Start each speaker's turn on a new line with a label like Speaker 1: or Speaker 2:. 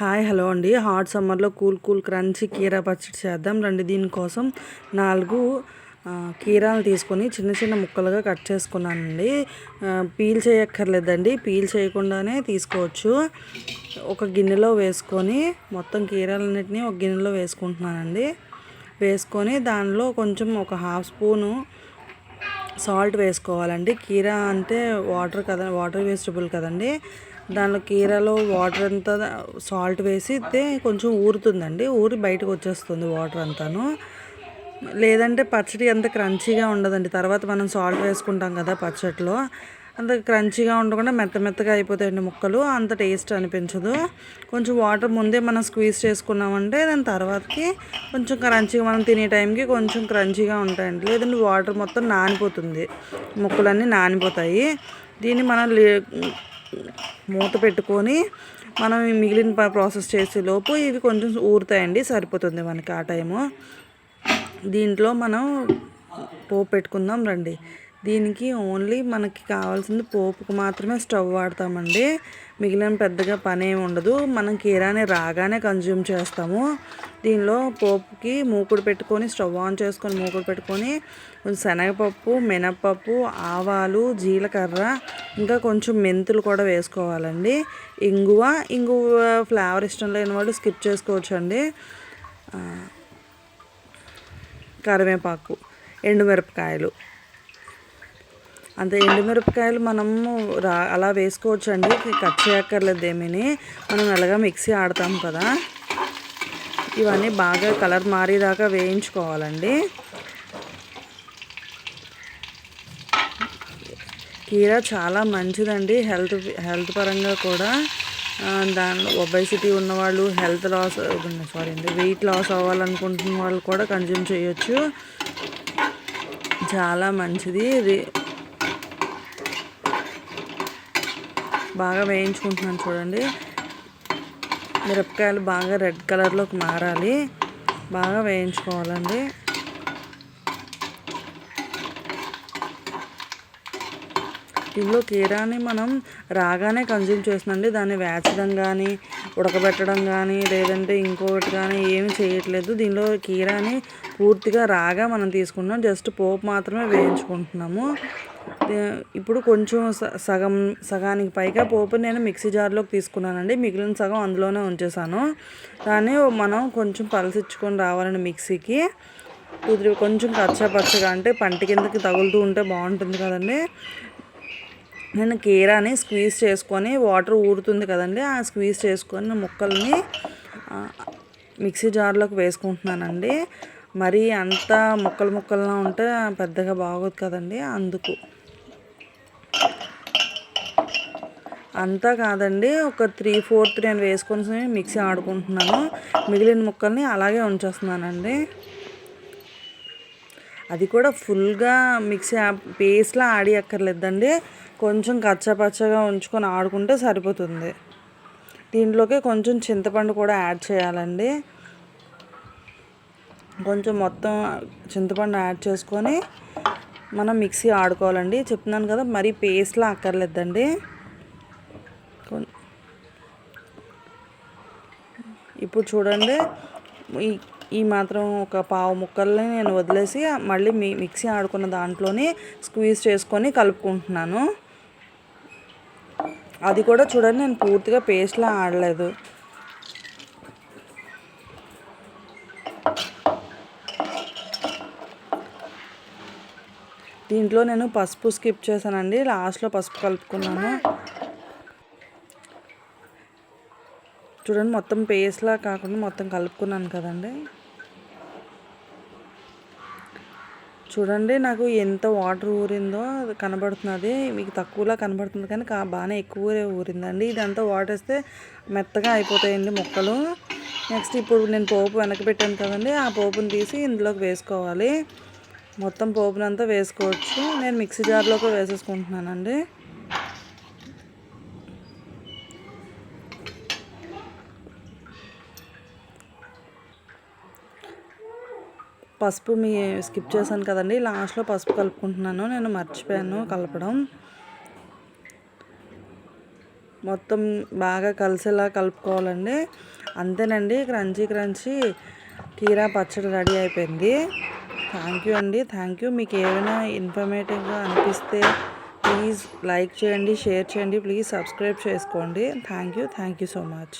Speaker 1: Hello అండి. Hot సమ్మర్లో cool crunchy కీరా పచ్చడి చేద్దాం రండి. దీనికోసం 4 కీరాలు తీసుకొని చిన్న చిన్న ముక్కలుగా కట్ చేసుకున్నానండి. పీల్ చేయక్కర్లేదండి, పీల్ చేయకుండానే తీసుకోవచ్చు. ఒక గిన్నెలో వేసుకొని మొత్తం కీరాలన్నిటినీ ఒక గిన్నెలో వేసుకుంటున్నానండి. వేసుకొని దానిలో కొంచెం ఒక హాఫ్ స్పూను సాల్ట్ వేసుకోవాలండి. కీరా అంటే వాటర్ వేస్టబుల్ కదండి. దానిలో కీరాలో వాటర్ అంతా సాల్ట్ వేసితే కొంచెం ఊరుతుందండి, ఊరి బయటకు వచ్చేస్తుంది వాటర్ అంతాను. లేదంటే పచ్చడి అంత క్రంచీగా ఉండదండి. తర్వాత మనం సాల్ట్ వేసుకుంటాం కదా పచ్చడిలో, అంత క్రంచీగా ఉండకుండా మెత్తగా అయిపోతాయండి ముక్కలు, అంత టేస్ట్ అనిపించదు. కొంచెం వాటర్ ముందే మనం స్క్వీజ్ చేసుకున్నామంటే దాని తర్వాతకి కొంచెం క్రంచీగా, మనం తినే టైంకి కొంచెం క్రంచీగా ఉంటాయండి. లేదంటే వాటర్ మొత్తం నానిపోతుంది, ముక్కలన్నీ నానిపోతాయి. దీన్ని మనం మూత పెట్టుకొని మనం మిగిలిన ప్రాసెస్ చేసేలోపు ఇవి కొంచెం ఊరుతాయండి, సరిపోతుంది మనకి ఆ టైము. దీంట్లో మనం పోపు పెట్టుకుందాం రండి. దీనికి ఓన్లీ మనకి కావాల్సింది పోపుకు మాత్రమే స్టవ్ వాడతామండి. మిగిలిన పెద్దగా పని ఏమి ఉండదు. మనం కీరాని రాగానే కన్జ్యూమ్ చేస్తాము. దీనిలో పోపుకి మూకుడు పెట్టుకొని స్టవ్ ఆన్ చేసుకొని మూకుడు పెట్టుకొని శనగపప్పు, మినప్పప్పు, ఆవాలు, జీలకర్ర, ఇంకా కొంచెం మెంతులు కూడా వేసుకోవాలండి. ఇంగువ ఫ్లేవర్ ఇష్టం లేని వాళ్ళు స్కిప్ చేసుకోవచ్చండి. కరివేపాకు, ఎండుమిరపకాయలు, అంత ఎండుమిరపకాయలు మనము అలా వేసుకోవచ్చు అండి, కట్ చేయక్కర్లేదు ఏమీని. మనం ఎలాగా మిక్సీ ఆడతాం కదా, ఇవన్నీ బాగా కలర్ మారేదాకా వేయించుకోవాలండి. కీరా చాలా మంచిదండి హెల్త్ పరంగా కూడా. దానిలో ఒబేసిటీ ఉన్నవాళ్ళు, వెయిట్ లాస్ అవ్వాలనుకుంటున్న వాళ్ళు కూడా కన్జ్యూమ్ చేయొచ్చు. చాలా మంచిది. బాగా వేయించుకుంటున్నాను చూడండి. మిరపకాయలు బాగా రెడ్ కలర్లోకి మారాలి, బాగా వేయించుకోవాలండి. దీనిలో కీరాని మనం రాగానే కన్జ్యూమ్ చేస్తుందండి. దాన్ని వేచడం కానీ, ఉడకబెట్టడం కానీ, లేదంటే ఇంకొకటి కానీ ఏమి చేయట్లేదు. దీనిలో కీరాని పూర్తిగా రాగా మనం తీసుకుంటున్నాం, జస్ట్ పోపు మాత్రమే వేయించుకుంటున్నాము. ఇప్పుడు కొంచెం సగానికి పైగా పోపు నేను మిక్సీ జార్లోకి తీసుకున్నానండి. మిగిలిన సగం అందులోనే ఉంచేసాను. దాన్ని మనం కొంచెం పలసిచ్చుకొని రావాలండి మిక్సీకి. కొంచెం పచ్చగా అంటే పంట కిందకి తగులుతూ ఉంటే బాగుంటుంది కదండి. నేను కీరాని స్క్వీజ్ చేసుకొని, వాటర్ ఊరుతుంది కదండి, ఆ స్క్వీజ్ చేసుకొని ముక్కల్ని మిక్సీ జార్లోకి వేసుకుంటున్నానండి. మరి అంత ముక్కలుగా ఉంటే పెద్దగా బాగోదు కదండి, అందుకు. అంతా కాదండి, ఒక 3/4 నేను వేసుకొని మిక్సీ ఆడుకుంటున్నాను. మిగిలిన ముక్కల్ని అలాగే ఉంచేస్తున్నానండి. అది కూడా ఫుల్గా మిక్సీ పేస్ట్లా ఆడియక్కర్లేదండి, కొంచెం కచ్చాపచ్చగా ఉంచుకొని ఆడుకుంటే సరిపోతుంది. దీంట్లోకి కొంచెం చింతపండు కూడా యాడ్ చేయాలండి. కొంచెం మొత్తం చింతపండు యాడ్ చేసుకొని మనం మిక్సీ ఆడుకోవాలండి. చెప్తున్నాను కదా, మరీ పేస్ట్లా అక్కర్లేదండి. ఇప్పుడు చూడండి, ఈ మాత్రం ఒక పావు ముక్కల్ని నేను వదిలేసి మళ్ళీ మిక్సీ ఆడుకున్న దాంట్లోనే స్క్వీజ్ చేసుకొని కలుపుకుంటున్నాను. అది కూడా చూడండి, నేను పూర్తిగా పేస్ట్లా ఆడలేదు. దీంట్లో నేను పసుపు స్కిప్ చేశానండి, లాస్ట్లో పసుపు కలుపుకున్నాను. చూడండి, మొత్తం పేస్ట్లా కాకుండా మొత్తం కలుపుకున్నాను కదండి. చూడండి, నాకు ఎంత వాటర్ ఊరిందో కనబడుతున్నది. మీకు తక్కువలా కనబడుతుంది కానీ బాగానే ఎక్కువ ఊరిందండి. ఇదంతా వాటర్ వేస్తే మెత్తగా అయిపోతాయండి ముక్కలు. నెక్స్ట్ ఇప్పుడు నేను పోపు వెనక్కి పెట్టాను కదండి, ఆ పోపుని తీసి ఇందులోకి వేసుకోవాలి. మొత్తం పోపునంతా వేసుకోవచ్చు. నేను మిక్సీ జార్లోకి వేసేసుకుంటున్నానండి. పసుపు స్కిప్ చేశాను కదండి, లాస్ట్లో పసుపు కలుపుకుంటున్నాను. నేను మర్చిపోయాను కలపడం. మొత్తం బాగా కలిసేలా కలుపుకోవాలండి. అంతేనండి, క్రంచీ కీరా పచ్చడి రెడీ అయిపోయింది. థ్యాంక్ యూ అండి. Thank you. మీకు ఏమైనా ఇన్ఫర్మేటివ్గా అనిపిస్తే ప్లీజ్ లైక్ చేయండి, షేర్ చేయండి, ప్లీజ్ సబ్స్క్రైబ్ చేసుకోండి. Thank you so much.